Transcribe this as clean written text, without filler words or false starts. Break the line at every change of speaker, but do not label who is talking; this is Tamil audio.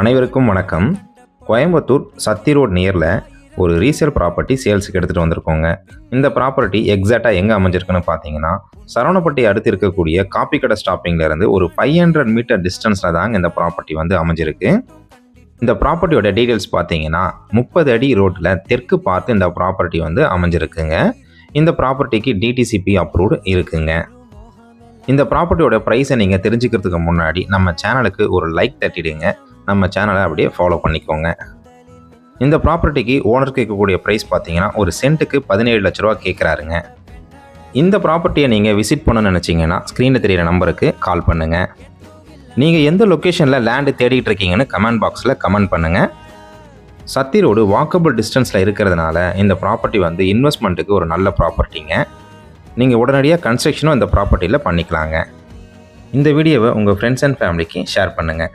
அனைவருக்கும் வணக்கம். கோயம்புத்தூர் சத்தி ரோட் நியரில் ஒரு ரீசேல் ப்ராப்பர்ட்டி சேல்ஸுக்கு எடுத்துகிட்டு வந்திருக்கோங்க. இந்த ப்ராப்பர்ட்டி எக்ஸாக்டாக எங்கே அமைஞ்சிருக்குன்னு பார்த்தீங்கன்னா, சரவணப்பட்டி அடுத்து இருக்கக்கூடிய காப்பி கடை ஸ்டாப்பிங்லேருந்து ஒரு 500 மீட்டர் டிஸ்டன்ஸில் தாங்க இந்த ப்ராப்பர்ட்டி வந்து அமைஞ்சிருக்கு. இந்த ப்ராப்பர்ட்டியோட டீட்டெயில்ஸ் பார்த்தீங்கன்னா 30 அடி ரோட்டில் தெற்கு பார்த்து இந்த ப்ராப்பர்ட்டி வந்து அமைஞ்சிருக்குங்க. இந்த ப்ராப்பர்ட்டிக்கு டிடிசிபி அப்ரூவ்டு இருக்குங்க. இந்த ப்ராப்பர்ட்டியோட ப்ரைஸை நீங்கள் தெரிஞ்சுக்கிறதுக்கு முன்னாடி நம்ம சேனலுக்கு ஒரு லைக் தட்டிடுங்க. நம்ம சேனலை அப்படியே ஃபாலோ பண்ணிக்கோங்க. இந்த ப்ராப்பர்ட்டிக்கு ஓனர் கேட்கக்கூடிய ப்ரைஸ் பார்த்தீங்கன்னா ஒரு சென்ட்டுக்கு 17 லட்ச ரூபா கேட்குறாருங்க. இந்த ப்ராப்பர்ட்டியை நீங்கள் விசிட் பண்ணணும்னு நினச்சிங்கன்னா ஸ்க்ரீனில் தெரியிற நம்பருக்கு கால் பண்ணுங்கள். நீங்கள் எந்த லொக்கேஷனில் லேண்டு தேடிட்டு இருக்கீங்கன்னு கமெண்ட் பாக்ஸில் கமெண்ட் பண்ணுங்கள். சத்தி ரோடு வாக்கபிள் டிஸ்டன்ஸில் இருக்கிறதுனால இந்த ப்ராப்பர்ட்டி வந்து இன்வெஸ்ட்மெண்ட்டுக்கு ஒரு நல்ல ப்ராப்பர்ட்டிங்க. நீங்கள் உடனடியாக கன்ஸ்ட்ரக்ஷனும் இந்த ப்ராப்பர்ட்டியில் பண்ணிக்கலாங்க. இந்த வீடியோவை உங்கள் ஃப்ரெண்ட்ஸ் அண்ட் ஃபேமிலிக்கு ஷேர் பண்ணுங்கள்.